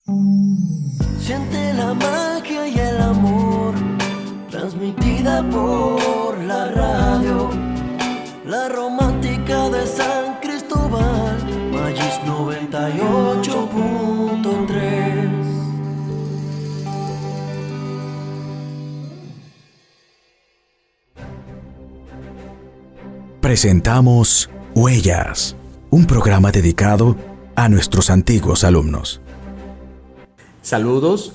Siente la magia y el amor, transmitida por la radio, la romántica de San Cristóbal, Magis 98.3. Presentamos Huellas, un programa dedicado a nuestros antiguos alumnos. Saludos.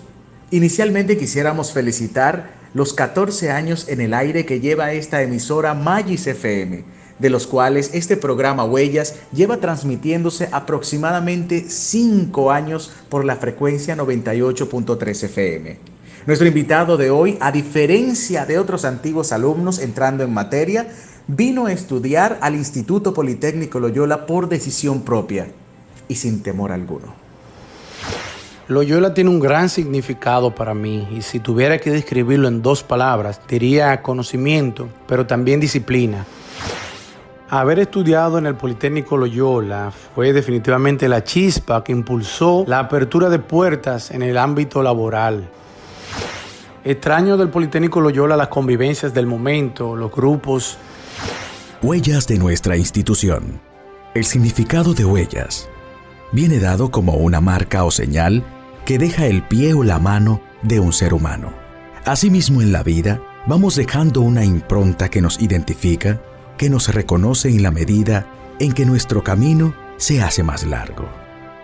Inicialmente quisiéramos felicitar los 14 años en el aire que lleva esta emisora Magis FM, de los cuales este programa Huellas lleva transmitiéndose aproximadamente 5 años por la frecuencia 98.3 FM. Nuestro invitado de hoy, a diferencia de otros antiguos alumnos entrando en materia, vino a estudiar al Instituto Politécnico Loyola por decisión propia y sin temor alguno. Loyola tiene un gran significado para mí y si tuviera que describirlo en 2 palabras, diría conocimiento, pero también disciplina. Haber estudiado en el Politécnico Loyola fue definitivamente la chispa que impulsó la apertura de puertas en el ámbito laboral. Extraño del Politécnico Loyola las convivencias del momento, los grupos. Huellas de nuestra institución. El significado de huellas viene dado como una marca o señal que deja el pie o la mano de un ser humano. Asimismo, en la vida, vamos dejando una impronta que nos identifica, que nos reconoce en la medida en que nuestro camino se hace más largo.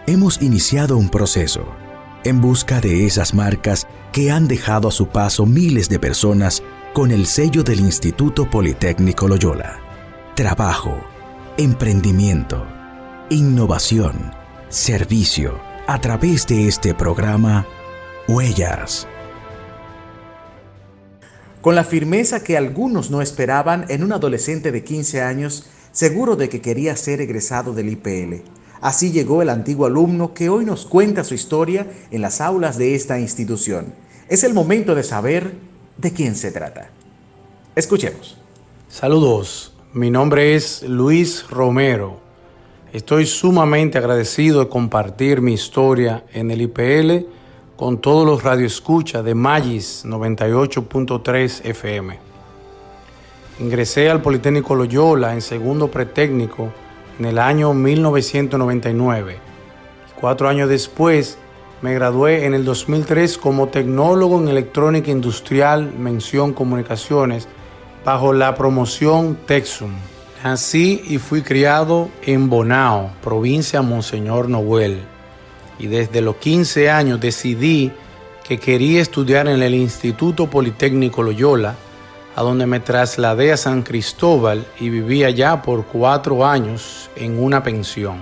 Hemos iniciado un proceso en busca de esas marcas que han dejado a su paso miles de personas con el sello del Instituto Politécnico Loyola. Trabajo, emprendimiento, innovación, servicio, a través de este programa, Huellas. Con la firmeza que algunos no esperaban en un adolescente de 15 años, seguro de que quería ser egresado del IPL. Así llegó el antiguo alumno que hoy nos cuenta su historia en las aulas de esta institución. Es el momento de saber de quién se trata. Escuchemos. Saludos, mi nombre es Luis Romero. Estoy sumamente agradecido de compartir mi historia en el IPL con todos los radioescuchas de Magis 98.3 FM. Ingresé al Politécnico Loyola en segundo pretécnico en el año 1999. 4 años después me gradué en el 2003 como tecnólogo en electrónica industrial, mención comunicaciones, bajo la promoción Texum. Nací y fui criado en Bonao, provincia Monseñor Noel, y desde los 15 años decidí que quería estudiar en el Instituto Politécnico Loyola, a donde me trasladé a San Cristóbal y viví allá por 4 años en una pensión.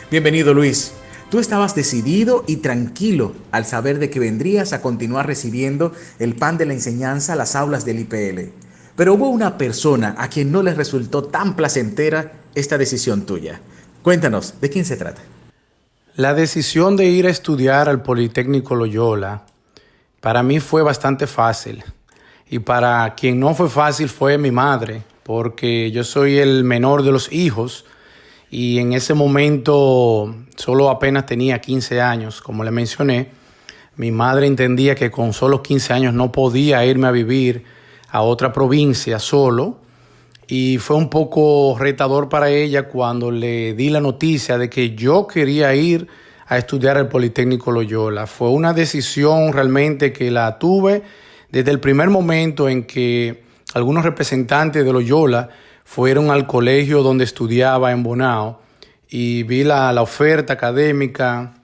Bienvenido, Luis. Tú estabas decidido y tranquilo al saber de que vendrías a continuar recibiendo el pan de la enseñanza a las aulas del IPL. Pero hubo una persona a quien no le resultó tan placentera esta decisión tuya. Cuéntanos, ¿de quién se trata? La decisión de ir a estudiar al Politécnico Loyola para mí fue bastante fácil. Y para quien no fue fácil fue mi madre, porque yo soy el menor de los hijos y en ese momento solo apenas tenía 15 años, como le mencioné. Mi madre entendía que con solo 15 años no podía irme a vivir a otra provincia solo y fue un poco retador para ella cuando le di la noticia de que yo quería ir a estudiar al Politécnico Loyola. Fue una decisión realmente que la tuve desde el primer momento en que algunos representantes de Loyola fueron al colegio donde estudiaba en Bonao y vi la oferta académica,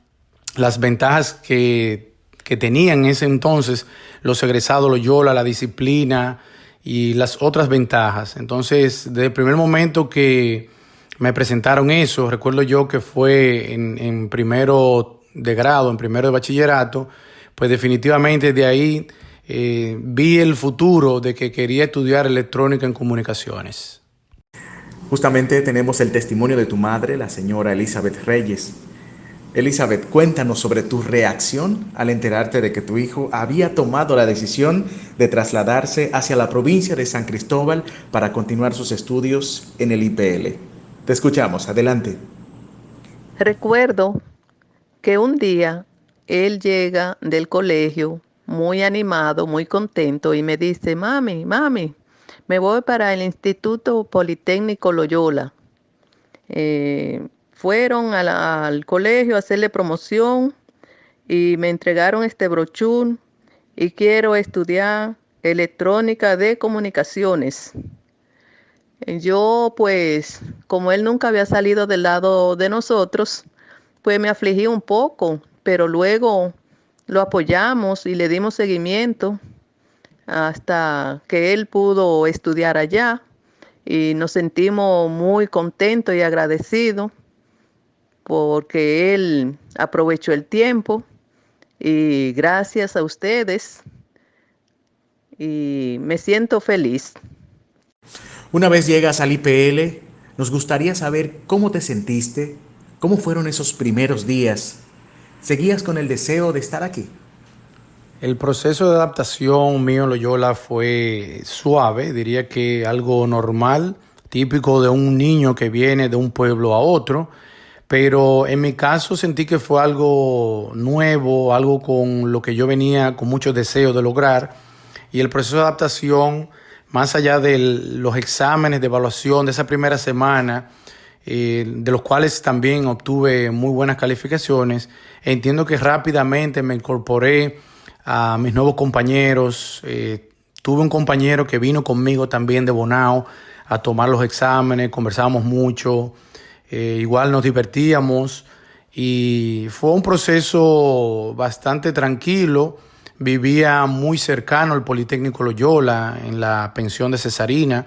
las ventajas que tenían en ese entonces los egresados Loyola, la disciplina y las otras ventajas. Entonces, desde el primer momento que me presentaron eso, recuerdo yo que fue en primero de grado, en primero de bachillerato, pues definitivamente de ahí vi el futuro de que quería estudiar electrónica en comunicaciones. Justamente tenemos el testimonio de tu madre, la señora Elizabeth Reyes. Elizabeth, cuéntanos sobre tu reacción al enterarte de que tu hijo había tomado la decisión de trasladarse hacia la provincia de San Cristóbal para continuar sus estudios en el IPL. Te escuchamos, adelante. Recuerdo que un día él llega del colegio muy animado, muy contento y me dice, mami, me voy para el Instituto Politécnico Loyola. Fueron al colegio a hacerle promoción y me entregaron este brochure y quiero estudiar electrónica de comunicaciones. Yo, pues, como él nunca había salido del lado de nosotros, pues me afligí un poco, pero luego lo apoyamos y le dimos seguimiento hasta que él pudo estudiar allá y nos sentimos muy contentos y agradecidos porque él aprovechó el tiempo y gracias a ustedes y me siento feliz. Una vez llegas al IPL, nos gustaría saber cómo te sentiste, cómo fueron esos primeros días. ¿Seguías con el deseo de estar aquí? El proceso de adaptación mío en Loyola fue suave, diría que algo normal, típico de un niño que viene de un pueblo a otro, pero en mi caso sentí que fue algo nuevo, algo con lo que yo venía con mucho deseo de lograr, y el proceso de adaptación, más allá de los exámenes de evaluación de esa primera semana, de los cuales también obtuve muy buenas calificaciones, entiendo que rápidamente me incorporé a mis nuevos compañeros. Tuve un compañero que vino conmigo también de Bonao a tomar los exámenes, conversábamos mucho, igual nos divertíamos y fue un proceso bastante tranquilo. Vivía muy cercano al Politécnico Loyola, en la pensión de Cesarina,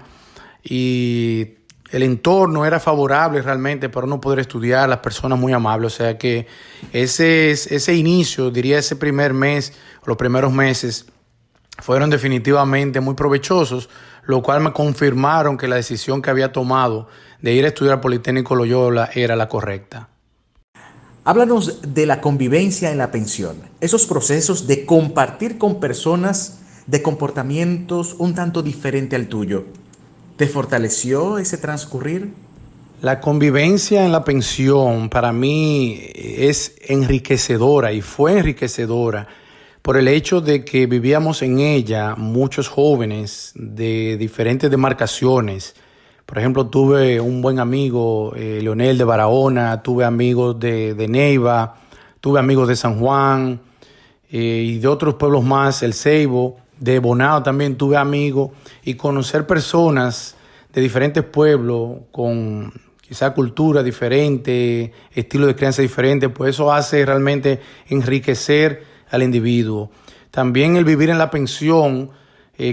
y el entorno era favorable realmente para uno poder estudiar, las personas muy amables. O sea que ese inicio, diría ese primer mes, los primeros meses, fueron definitivamente muy provechosos, lo cual me confirmaron que la decisión que había tomado de ir a estudiar al Politécnico Loyola era la correcta. Háblanos de la convivencia en la pensión, esos procesos de compartir con personas de comportamientos un tanto diferente al tuyo. ¿Te fortaleció ese transcurrir? La convivencia en la pensión para mí es enriquecedora y fue enriquecedora por el hecho de que vivíamos en ella muchos jóvenes de diferentes demarcaciones. Por ejemplo, tuve un buen amigo, Leonel de Barahona, tuve amigos de Neiva, tuve amigos de San Juan y de otros pueblos más, El Ceibo, de Bonao también tuve amigos, y conocer personas de diferentes pueblos con quizá cultura diferente, estilo de crianza diferente, pues eso hace realmente enriquecer al individuo. También el vivir en la pensión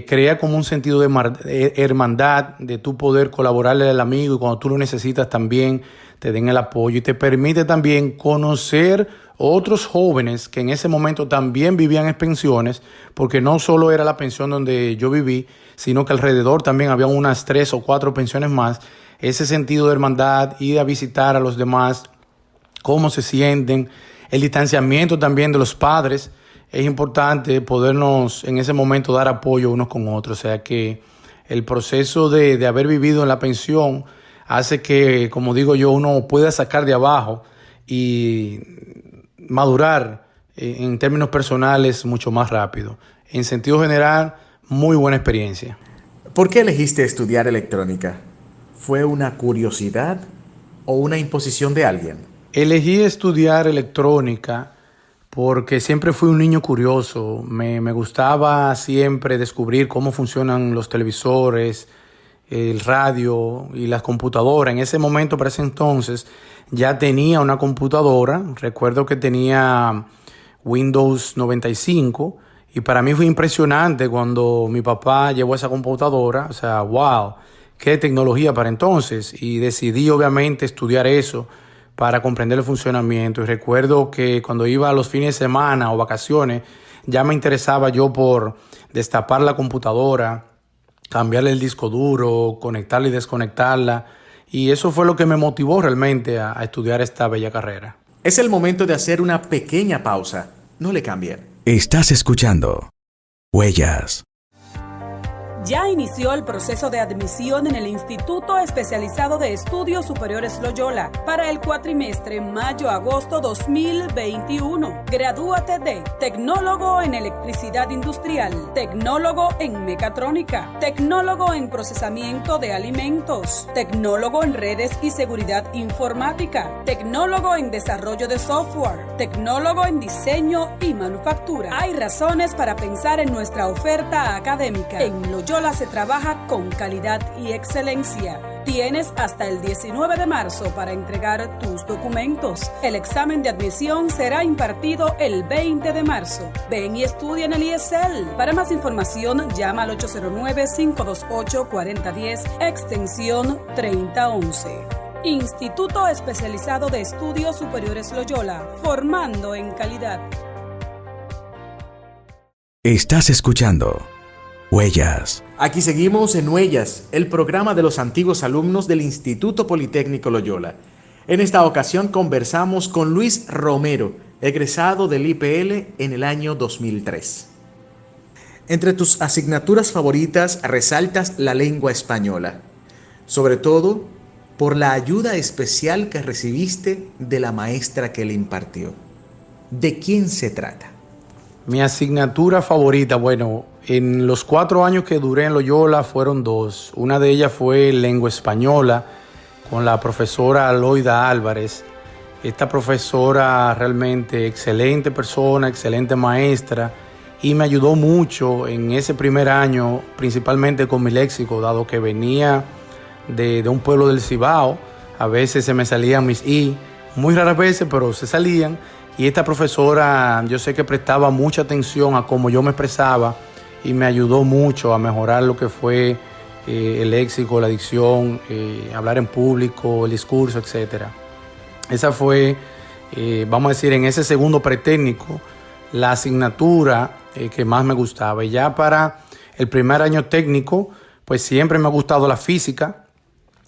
crea como un sentido de hermandad, de tu poder colaborarle al amigo y cuando tú lo necesitas también te den el apoyo, y te permite también conocer otros jóvenes que en ese momento también vivían en pensiones, porque no solo era la pensión donde yo viví, sino que alrededor también había unas 3 o 4 pensiones más. Ese sentido de hermandad, ir a visitar a los demás, cómo se sienten, el distanciamiento también de los padres. Es importante podernos en ese momento dar apoyo unos con otros. O sea que el proceso de haber vivido en la pensión hace que, como digo yo, uno pueda sacar de abajo y madurar en términos personales mucho más rápido. En sentido general, muy buena experiencia. ¿Por qué elegiste estudiar electrónica? ¿Fue una curiosidad o una imposición de alguien? Elegí estudiar electrónica porque siempre fui un niño curioso. Me gustaba siempre descubrir cómo funcionan los televisores, el radio y las computadoras. En ese momento, para ese entonces, ya tenía una computadora. Recuerdo que tenía Windows 95 y para mí fue impresionante cuando mi papá llevó esa computadora. O sea, wow, qué tecnología para entonces. Y decidí obviamente estudiar eso para comprender el funcionamiento. Y recuerdo que cuando iba a los fines de semana o vacaciones, ya me interesaba yo por destapar la computadora, cambiarle el disco duro, conectarla y desconectarla. Y eso fue lo que me motivó realmente a estudiar esta bella carrera. Es el momento de hacer una pequeña pausa. No le cambien. Estás escuchando Huellas. Ya inició el proceso de admisión en el Instituto Especializado de Estudios Superiores Loyola para el cuatrimestre mayo-agosto 2021. Gradúate de tecnólogo en electricidad industrial, tecnólogo en mecatrónica, tecnólogo en procesamiento de alimentos, tecnólogo en redes y seguridad informática, tecnólogo en desarrollo de software, tecnólogo en diseño y manufactura. Hay razones para pensar en nuestra oferta académica. En Loyola se trabaja con calidad y excelencia. Tienes hasta el 19 de marzo para entregar tus documentos. El examen de admisión será impartido el 20 de marzo. Ven y estudia en el IESEL. Para más información, llama al 809-528-4010, extensión 3011. Instituto Especializado de Estudios Superiores Loyola, formando en calidad. Estás escuchando Huellas. Aquí seguimos en Huellas, el programa de los antiguos alumnos del Instituto Politécnico Loyola. En esta ocasión conversamos con Luis Romero, egresado del IPL en el año 2003. Entre tus asignaturas favoritas resaltas la lengua española, sobre todo por la ayuda especial que recibiste de la maestra que le impartió. ¿De quién se trata? Mi asignatura favorita, bueno, en los 4 años que duré en Loyola fueron 2. Una de ellas fue lengua española con la profesora Loida Álvarez. Esta profesora realmente excelente persona, excelente maestra, y me ayudó mucho en ese primer año, principalmente con mi léxico, dado que venía de un pueblo del Cibao. A veces se me salían mis I, muy raras veces, pero se salían. Y esta profesora, yo sé que prestaba mucha atención a cómo yo me expresaba y me ayudó mucho a mejorar lo que fue el léxico, la dicción, hablar en público, el discurso, etc. Esa fue, vamos a decir, en ese segundo pretécnico, la asignatura que más me gustaba. Y ya para el primer año técnico, pues siempre me ha gustado la física.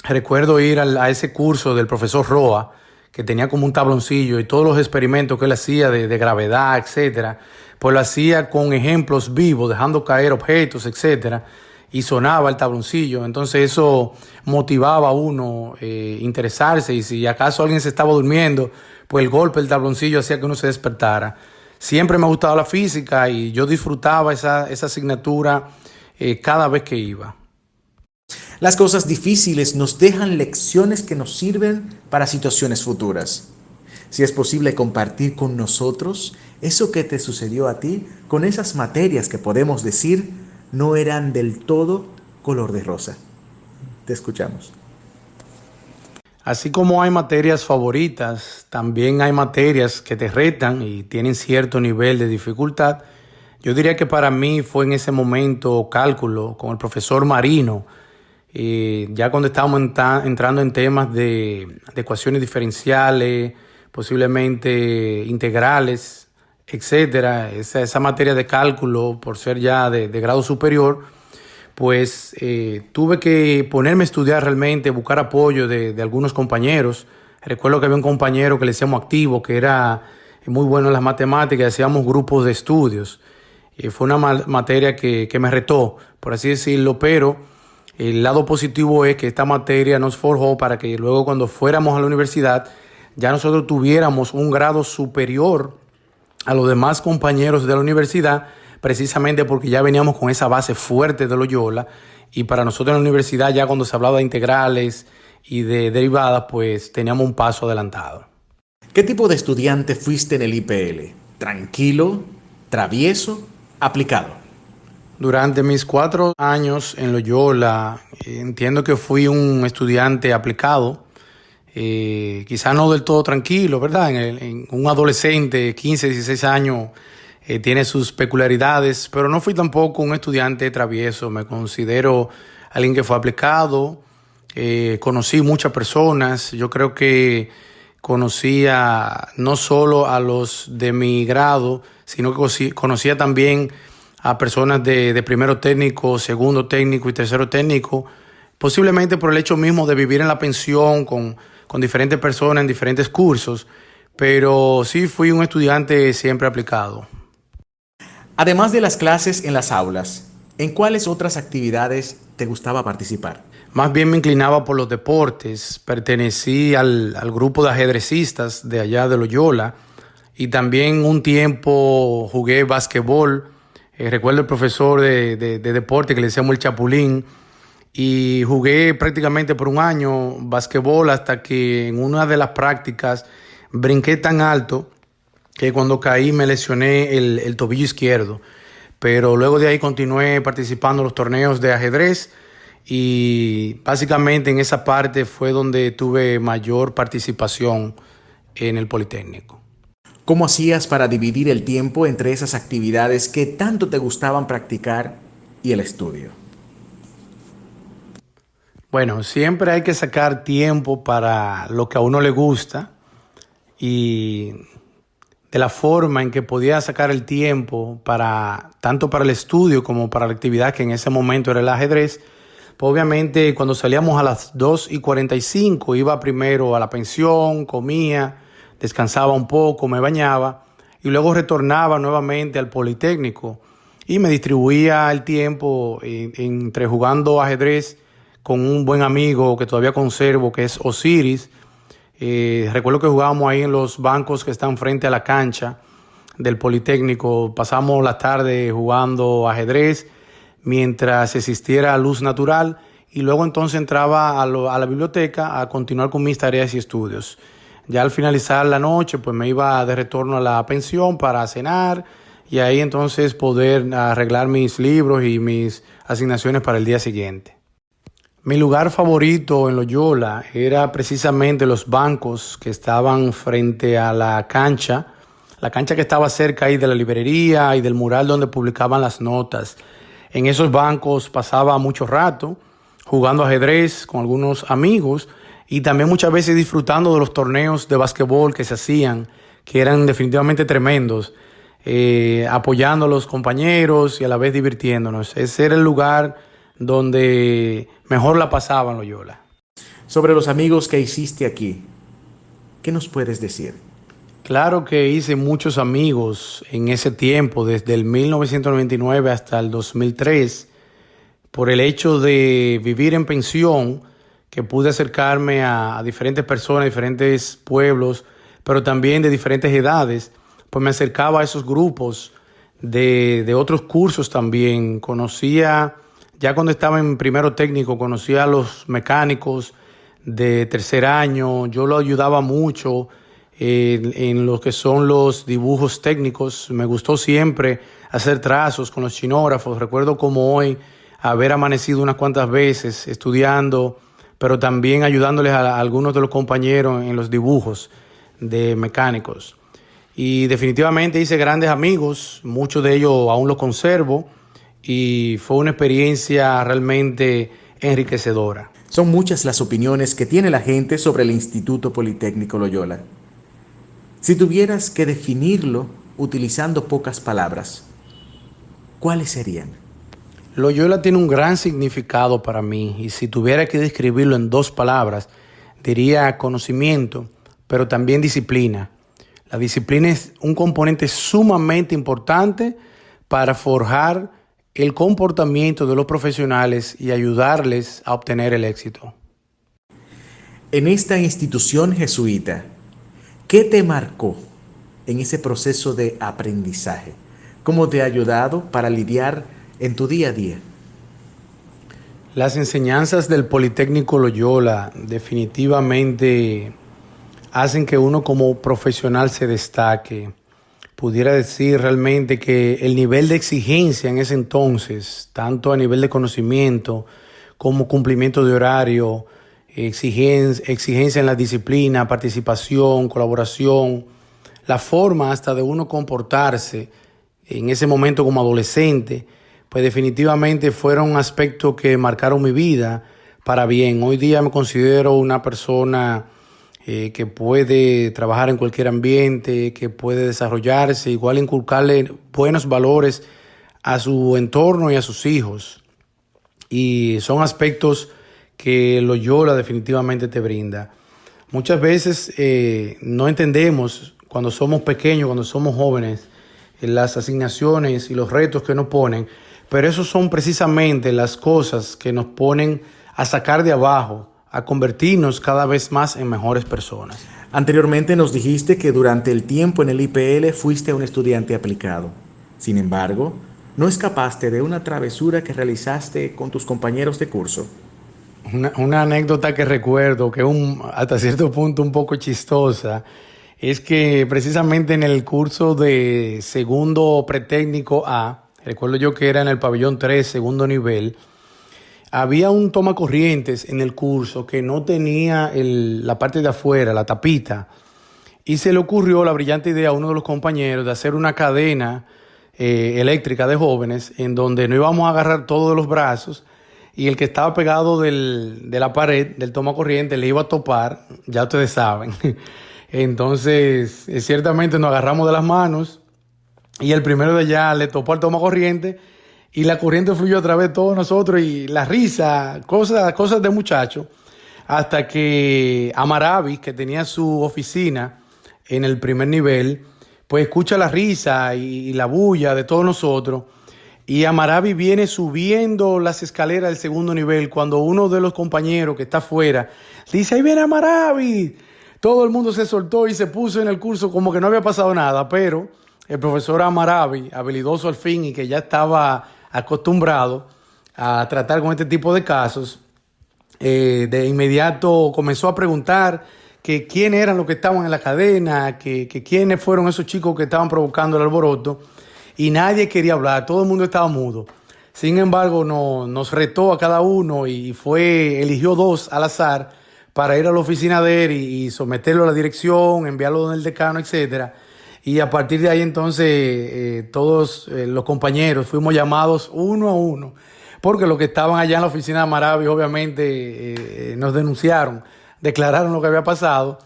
Recuerdo ir a ese curso del profesor Roa, que tenía como un tabloncillo, y todos los experimentos que él hacía de gravedad, etcétera, pues lo hacía con ejemplos vivos, dejando caer objetos, etcétera, y sonaba el tabloncillo. Entonces eso motivaba a uno interesarse, y si acaso alguien se estaba durmiendo, pues el golpe del tabloncillo hacía que uno se despertara. Siempre me ha gustado la física y yo disfrutaba esa asignatura cada vez que iba. Las cosas difíciles nos dejan lecciones que nos sirven para situaciones futuras. Si es posible compartir con nosotros eso que te sucedió a ti con esas materias que podemos decir no eran del todo color de rosa. Te escuchamos. Así como hay materias favoritas, también hay materias que te retan y tienen cierto nivel de dificultad. Yo diría que para mí fue en ese momento cálculo con el profesor Marino. Ya cuando estábamos entrando en temas de ecuaciones diferenciales, posiblemente integrales, etcétera, esa materia de cálculo, por ser ya de grado superior, pues tuve que ponerme a estudiar realmente, buscar apoyo de algunos compañeros. Recuerdo que había un compañero que le decíamos activo, que era muy bueno en las matemáticas, hacíamos grupos de estudios. Fue una materia que me retó, por así decirlo, pero el lado positivo es que esta materia nos forjó para que luego cuando fuéramos a la universidad ya nosotros tuviéramos un grado superior a los demás compañeros de la universidad, precisamente porque ya veníamos con esa base fuerte de Loyola, y para nosotros en la universidad ya cuando se hablaba de integrales y de derivadas, pues teníamos un paso adelantado. ¿Qué tipo de estudiante fuiste en el IPL? ¿Tranquilo, travieso, aplicado? Durante mis 4 años en Loyola, entiendo que fui un estudiante aplicado, quizá no del todo tranquilo, ¿verdad? En un adolescente, 15, 16 años, tiene sus peculiaridades, pero no fui tampoco un estudiante travieso. Me considero alguien que fue aplicado, conocí muchas personas. Yo creo que conocía no solo a los de mi grado, sino que conocía también a personas de primero técnico, segundo técnico y tercero técnico, posiblemente por el hecho mismo de vivir en la pensión con diferentes personas en diferentes cursos, pero sí fui un estudiante siempre aplicado. Además de las clases en las aulas, ¿En cuáles otras actividades te gustaba participar? Más bien me inclinaba por los deportes. Pertenecí al grupo de ajedrecistas de allá de Loyola y también un tiempo jugué basquetbol. Recuerdo el profesor de deporte que le decíamos el Chapulín, y jugué prácticamente por un año basquetbol hasta que en una de las prácticas brinqué tan alto que cuando caí me lesioné el tobillo izquierdo. Pero luego de ahí continué participando en los torneos de ajedrez y básicamente en esa parte fue donde tuve mayor participación en el Politécnico. ¿Cómo hacías para dividir el tiempo entre esas actividades que tanto te gustaban practicar y el estudio? Bueno, siempre hay que sacar tiempo para lo que a uno le gusta y de la forma en que podía sacar el tiempo para tanto para el estudio como para la actividad que en ese momento era el ajedrez. Pues obviamente cuando salíamos a las 2:45 iba primero a la pensión, comía, descansaba un poco, me bañaba y luego retornaba nuevamente al Politécnico y me distribuía el tiempo entre jugando ajedrez con un buen amigo que todavía conservo, que es Osiris. Recuerdo que jugábamos ahí en los bancos que están frente a la cancha del Politécnico. Pasamos la tarde jugando ajedrez mientras existiera luz natural y luego entonces entraba a la biblioteca a continuar con mis tareas y estudios. Ya al finalizar la noche pues me iba de retorno a la pensión para cenar y ahí entonces poder arreglar mis libros y mis asignaciones para el día siguiente. Mi lugar favorito en Loyola era precisamente los bancos que estaban frente a la cancha que estaba cerca ahí de la librería y del mural donde publicaban las notas. En esos bancos pasaba mucho rato jugando ajedrez con algunos amigos y también muchas veces disfrutando de los torneos de basquetbol que se hacían, que eran definitivamente tremendos, apoyando a los compañeros y a la vez divirtiéndonos. Ese era el lugar donde mejor la pasaba en Loyola. Sobre los amigos que hiciste aquí, ¿qué nos puedes decir? Claro que hice muchos amigos en ese tiempo, desde el 1999 hasta el 2003, por el hecho de vivir en pensión, que pude acercarme a diferentes personas, diferentes pueblos, pero también de diferentes edades, pues me acercaba a esos grupos de otros cursos también. Conocía, ya cuando estaba en primero técnico, conocía a los mecánicos de tercer año, yo lo ayudaba mucho en lo que son los dibujos técnicos. Me gustó siempre hacer trazos con los chinógrafos. Recuerdo como hoy haber amanecido unas cuantas veces estudiando, pero también ayudándoles a algunos de los compañeros en los dibujos de mecánicos. Y definitivamente hice grandes amigos, muchos de ellos aún los conservo y fue una experiencia realmente enriquecedora. Son muchas las opiniones que tiene la gente sobre el Instituto Politécnico Loyola. Si tuvieras que definirlo utilizando pocas palabras, ¿cuáles serían? Loyola tiene un gran significado para mí y si tuviera que describirlo en 2 palabras, diría conocimiento, pero también disciplina. La disciplina es un componente sumamente importante para forjar el comportamiento de los profesionales y ayudarles a obtener el éxito. En esta institución jesuita, ¿qué te marcó en ese proceso de aprendizaje? ¿Cómo te ha ayudado para lidiar en tu día a día? Las enseñanzas del Politécnico Loyola definitivamente hacen que uno como profesional se destaque. Pudiera decir realmente que el nivel de exigencia en ese entonces, tanto a nivel de conocimiento como cumplimiento de horario, exigencia en la disciplina, participación, colaboración, la forma hasta de uno comportarse en ese momento como adolescente, pues definitivamente fueron aspectos que marcaron mi vida para bien. Hoy día me considero una persona que puede trabajar en cualquier ambiente, que puede desarrollarse, igual inculcarle buenos valores a su entorno y a sus hijos. Y son aspectos que Loyola definitivamente te brinda. Muchas veces no entendemos cuando somos pequeños, cuando somos jóvenes, las asignaciones y los retos que nos ponen, pero esos son precisamente las cosas que nos ponen a sacar de abajo, a convertirnos cada vez más en mejores personas. Anteriormente nos dijiste que durante el tiempo en el IPL fuiste un estudiante aplicado. Sin embargo, no escapaste de una travesura que realizaste con tus compañeros de curso. Una anécdota que recuerdo, que hasta cierto punto un poco chistosa, es que precisamente en el curso de segundo pretécnico A, recuerdo yo que era en el pabellón 3, segundo nivel, había un tomacorrientes en el curso que no tenía la parte de afuera, la tapita, y se le ocurrió la brillante idea a uno de los compañeros de hacer una cadena eléctrica de jóvenes en donde no íbamos a agarrar todos los brazos y el que estaba pegado de la pared del tomacorrientes le iba a topar, ya ustedes saben. Entonces, ciertamente nos agarramos de las manos y el primero de allá le topó al tomacorrientes y la corriente fluyó a través de todos nosotros y la risa, cosas de muchacho, hasta que Amaravis, que tenía su oficina en el primer nivel, pues escucha la risa y la bulla de todos nosotros. Y Amaravis viene subiendo las escaleras del segundo nivel cuando uno de los compañeros que está afuera dice, ¡ahí viene Amaravis! Todo el mundo se soltó y se puso en el curso como que no había pasado nada, pero el profesor Amaravis, habilidoso al fin y que ya estaba acostumbrado a tratar con este tipo de casos, de inmediato comenzó a preguntar que quiénes eran los que estaban en la cadena, que quiénes fueron esos chicos que estaban provocando el alboroto. Y nadie quería hablar, todo el mundo estaba mudo. Sin embargo, nos retó a cada uno y eligió 2 al azar para ir a la oficina de él y someterlo a la dirección, enviarlo donde el decano, etc. Y a partir de ahí entonces todos los compañeros fuimos llamados uno a uno, porque los que estaban allá en la oficina de Amaravis obviamente nos denunciaron, declararon lo que había pasado.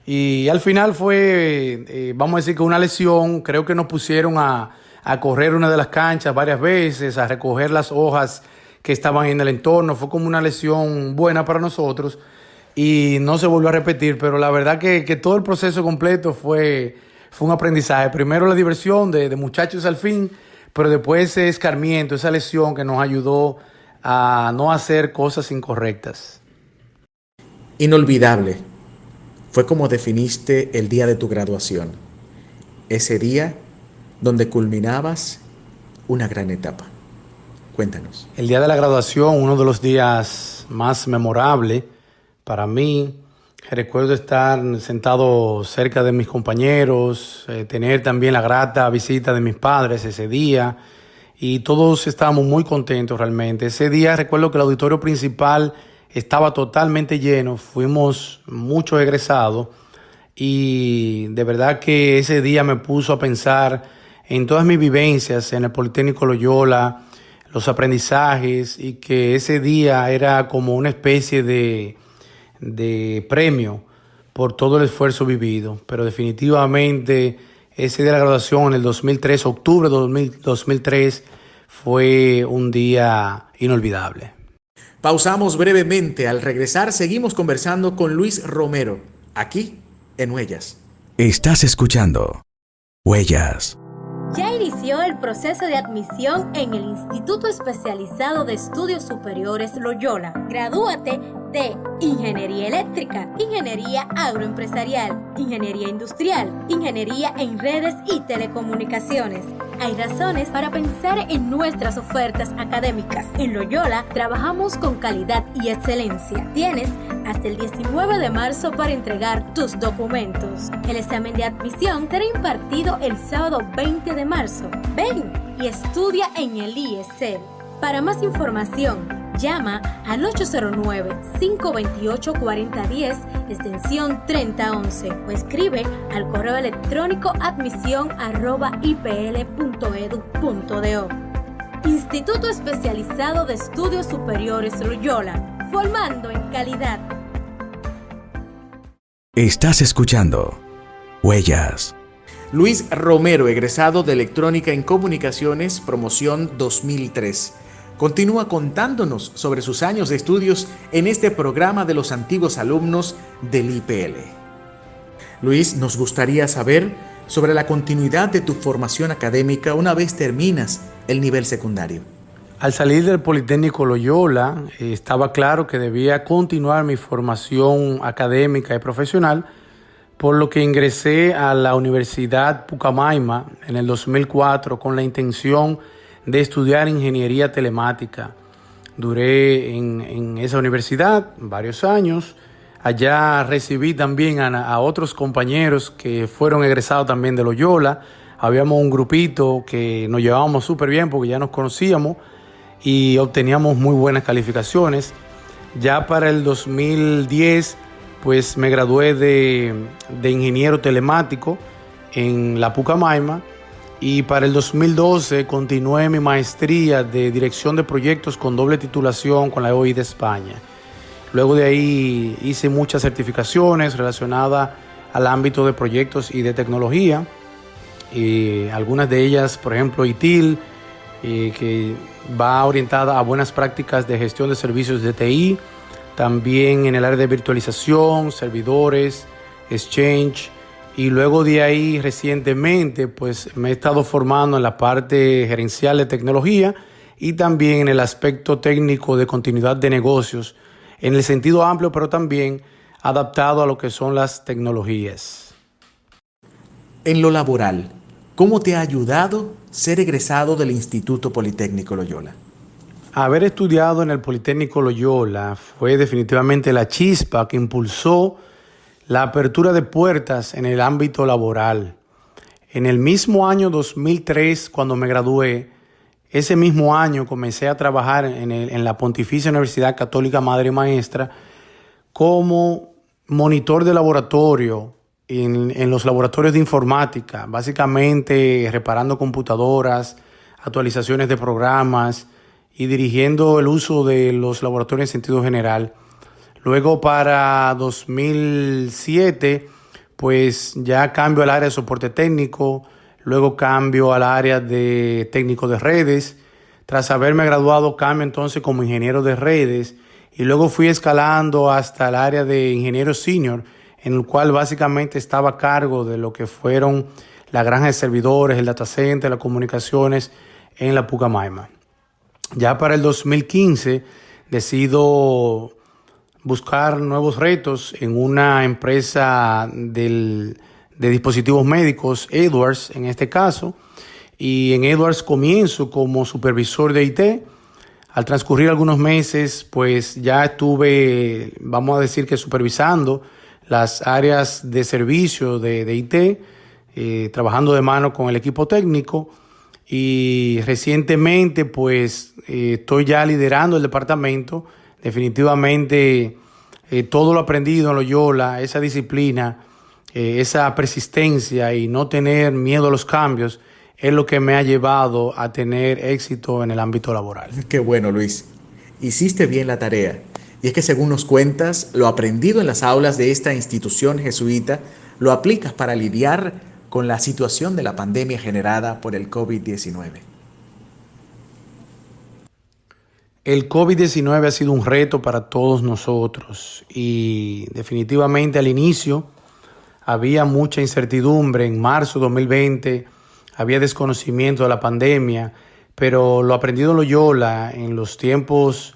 Y al final fue, vamos a decir que una lesión. Creo que nos pusieron a correr una de las canchas varias veces, a recoger las hojas que estaban en el entorno. Fue como una lesión buena para nosotros y no se volvió a repetir, pero la verdad que todo el proceso completo fue un aprendizaje. Primero la diversión de muchachos al fin, pero después ese escarmiento, esa lesión que nos ayudó a no hacer cosas incorrectas. Inolvidable. Fue como definiste el día de tu graduación. Ese día donde culminabas una gran etapa. Cuéntanos. El día de la graduación, uno de los días más memorables para mí. Recuerdo estar sentado cerca de mis compañeros, tener también la grata visita de mis padres ese día y todos estábamos muy contentos realmente. Ese día recuerdo que el auditorio principal estaba totalmente lleno, fuimos muchos egresados y de verdad que ese día me puso a pensar en todas mis vivencias en el Politécnico Loyola, los aprendizajes y que ese día era como una especie de premio por todo el esfuerzo vivido. Pero definitivamente ese día de la graduación en el 2003, octubre de 2003, fue un día inolvidable. Pausamos brevemente. Al regresar seguimos conversando con Luis Romero, aquí en Huellas. Estás escuchando Huellas. Ya inició el proceso de admisión en el Instituto Especializado de Estudios Superiores Loyola. Gradúate de Ingeniería Eléctrica, Ingeniería Agroempresarial, Ingeniería Industrial, Ingeniería en Redes y Telecomunicaciones. Hay razones para pensar en nuestras ofertas académicas. En Loyola trabajamos con calidad y excelencia. Tienes hasta el 19 de marzo para entregar tus documentos. El examen de admisión será impartido el sábado 20 de marzo. Ven y estudia en el IESED. Para más información, llama al 809-528-4010, extensión 3011 o escribe al correo electrónico admisión@ipl.edu.do. Instituto Especializado de Estudios Superiores Loyola, formando en calidad. Estás escuchando Huellas. Luis Romero, egresado de Electrónica en Comunicaciones, promoción 2003. Continúa contándonos sobre sus años de estudios en este programa de los antiguos alumnos del IPL. Luis, nos gustaría saber sobre la continuidad de tu formación académica una vez terminas el nivel secundario. Al salir del Politécnico Loyola, estaba claro que debía continuar mi formación académica y profesional, por lo que ingresé a la Universidad Pucamaima en el 2004 con la intención de estudiar ingeniería telemática. Duré en esa universidad varios años. Allá recibí también a otros compañeros que fueron egresados también de Loyola. Habíamos un grupito que nos llevábamos súper bien porque ya nos conocíamos y obteníamos muy buenas calificaciones. Ya para el 2010, pues me gradué de ingeniero telemático en la Pucamaima y para el 2012 continué mi maestría de dirección de proyectos con doble titulación con la EOI de España. Luego de ahí hice muchas certificaciones relacionadas al ámbito de proyectos y de tecnología. Algunas de ellas, por ejemplo, ITIL, que va orientada a buenas prácticas de gestión de servicios de TI, también en el área de virtualización, servidores, Exchange, y luego de ahí recientemente pues me he estado formando en la parte gerencial de tecnología y también en el aspecto técnico de continuidad de negocios, en el sentido amplio, pero también adaptado a lo que son las tecnologías. En lo laboral, ¿cómo te ha ayudado ser egresado del Instituto Politécnico Loyola? Haber estudiado en el Politécnico Loyola fue definitivamente la chispa que impulsó la apertura de puertas en el ámbito laboral. En el mismo año 2003, cuando me gradué, ese mismo año comencé a trabajar en la Pontificia Universidad Católica Madre y Maestra como monitor de laboratorio en los laboratorios de informática, básicamente reparando computadoras, actualizaciones de programas y dirigiendo el uso de los laboratorios en sentido general. Luego para 2007, pues ya cambio al área de soporte técnico, luego cambio al área de técnico de redes. Tras haberme graduado, cambio entonces como ingeniero de redes y luego fui escalando hasta el área de ingeniero senior, en el cual básicamente estaba a cargo de lo que fueron la granja de servidores, el data center, las comunicaciones en la Pucamaima. Ya para el 2015 decido buscar nuevos retos en una empresa de dispositivos médicos, Edwards en este caso, y en Edwards comienzo como supervisor de IT. Al transcurrir algunos meses, pues ya estuve, vamos a decir que supervisando las áreas de servicio de IT, trabajando de mano con el equipo técnico, y recientemente pues estoy ya liderando el departamento. Definitivamente todo lo aprendido en Loyola, esa disciplina, esa persistencia y no tener miedo a los cambios es lo que me ha llevado a tener éxito en el ámbito laboral. Qué bueno, Luis. Hiciste bien la tarea. Y es que según nos cuentas, lo aprendido en las aulas de esta institución jesuita lo aplicas para lidiar con la situación de la pandemia generada por el COVID-19. El COVID-19 ha sido un reto para todos nosotros y definitivamente al inicio había mucha incertidumbre. En marzo de 2020 había desconocimiento de la pandemia, pero lo aprendido en Loyola en los tiempos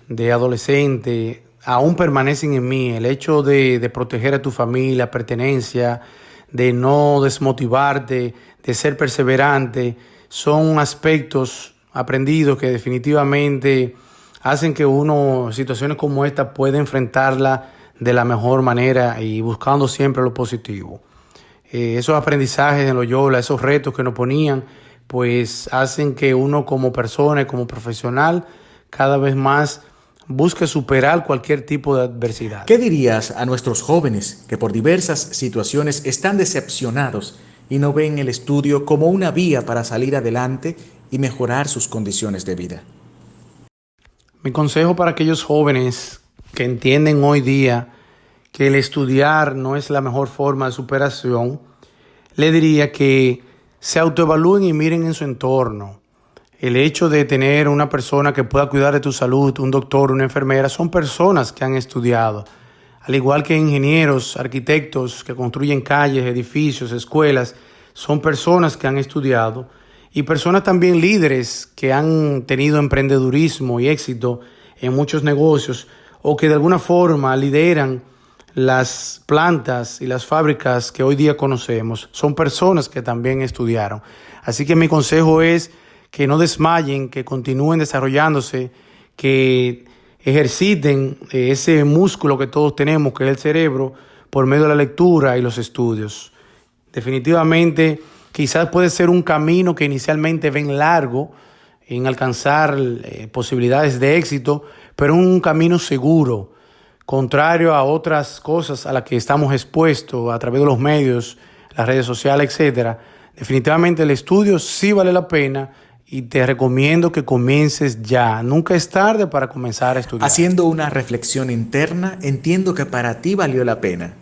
de adolescente aún permanecen en mí. El hecho de proteger a tu familia, pertenencia, de no desmotivarte, de ser perseverante, son aspectos aprendidos que definitivamente hacen que uno, situaciones como esta, pueda enfrentarla de la mejor manera y buscando siempre lo positivo. Esos aprendizajes en Loyola, esos retos que nos ponían, pues hacen que uno como persona y como profesional cada vez más busque superar cualquier tipo de adversidad. ¿Qué dirías a nuestros jóvenes que por diversas situaciones están decepcionados y no ven el estudio como una vía para salir adelante y mejorar sus condiciones de vida? Mi consejo para aquellos jóvenes que entienden hoy día que el estudiar no es la mejor forma de superación, le diría que se autoevalúen y miren en su entorno. El hecho de tener una persona que pueda cuidar de tu salud, un doctor, una enfermera, son personas que han estudiado. Al igual que ingenieros, arquitectos que construyen calles, edificios, escuelas, son personas que han estudiado. y personas también líderes que han tenido emprendedurismo y éxito en muchos negocios o que de alguna forma lideran las plantas y las fábricas que hoy día conocemos. Son personas que también estudiaron. Así que mi consejo es que no desmayen, que continúen desarrollándose, que ejerciten ese músculo que todos tenemos, que es el cerebro, por medio de la lectura y los estudios. Definitivamente, quizás puede ser un camino que inicialmente ven largo en alcanzar posibilidades de éxito, pero un camino seguro, contrario a otras cosas a las que estamos expuestos a través de los medios, las redes sociales, etc. Definitivamente el estudio sí vale la pena y te recomiendo que comiences ya. Nunca es tarde para comenzar a estudiar. Haciendo una reflexión interna, entiendo que para ti valió la pena.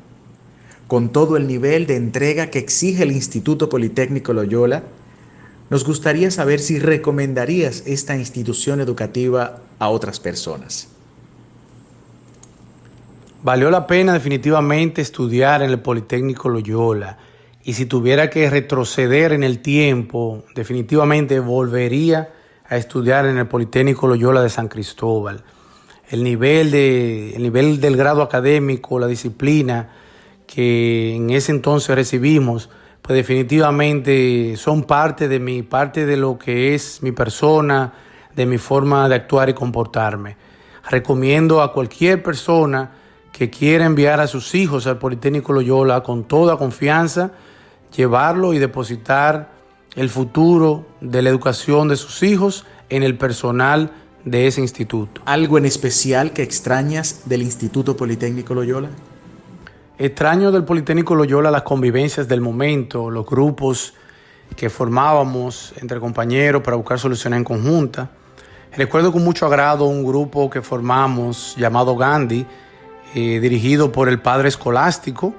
Con todo el nivel de entrega que exige el Instituto Politécnico Loyola, nos gustaría saber si recomendarías esta institución educativa a otras personas. Valió la pena definitivamente estudiar en el Politécnico Loyola. Y si tuviera que retroceder en el tiempo, definitivamente volvería a estudiar en el Politécnico Loyola de San Cristóbal. El nivel del grado académico, la disciplina que en ese entonces recibimos, pues definitivamente son parte de lo que es mi persona, de mi forma de actuar y comportarme. Recomiendo a cualquier persona que quiera enviar a sus hijos al Politécnico Loyola con toda confianza, llevarlo y depositar el futuro de la educación de sus hijos en el personal de ese instituto. ¿Algo en especial que extrañas del Instituto Politécnico Loyola? Extraño del Politécnico Loyola las convivencias del momento, los grupos que formábamos entre compañeros para buscar soluciones en conjunta. Recuerdo con mucho agrado un grupo que formamos llamado Gandhi, dirigido por el padre escolástico,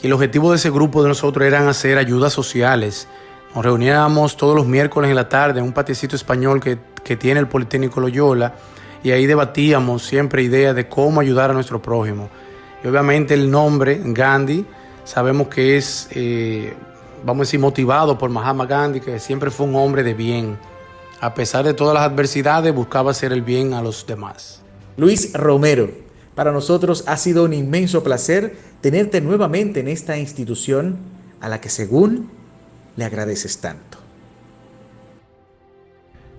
y el objetivo de ese grupo de nosotros eran hacer ayudas sociales. Nos reuníamos todos los miércoles en la tarde en un patiecito español que tiene el Politécnico Loyola, y ahí debatíamos siempre ideas de cómo ayudar a nuestro prójimo. Y obviamente el nombre Gandhi, sabemos que es, vamos a decir, motivado por Mahatma Gandhi, que siempre fue un hombre de bien. A pesar de todas las adversidades, buscaba hacer el bien a los demás. Luis Romero, para nosotros ha sido un inmenso placer tenerte nuevamente en esta institución a la que según le agradeces tanto.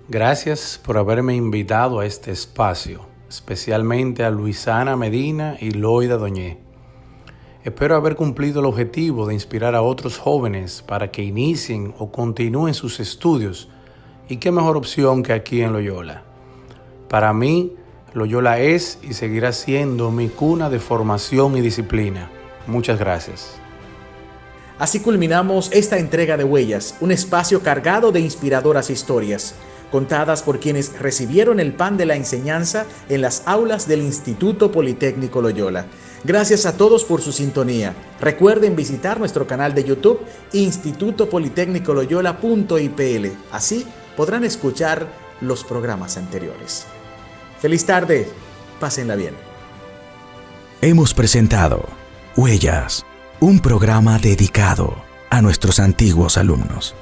Gracias por haberme invitado a este espacio, especialmente a Luisana Medina y Loida Doñé. Espero haber cumplido el objetivo de inspirar a otros jóvenes para que inicien o continúen sus estudios, y qué mejor opción que aquí en Loyola. Para mí, Loyola es y seguirá siendo mi cuna de formación y disciplina. Muchas gracias. Así culminamos esta entrega de Huellas, un espacio cargado de inspiradoras historias, contadas por quienes recibieron el pan de la enseñanza en las aulas del Instituto Politécnico Loyola. Gracias a todos por su sintonía. Recuerden visitar nuestro canal de YouTube, institutopolitecnicoloyola.ipl. Así podrán escuchar los programas anteriores. Feliz tarde, pásenla bien. Hemos presentado Huellas, un programa dedicado a nuestros antiguos alumnos.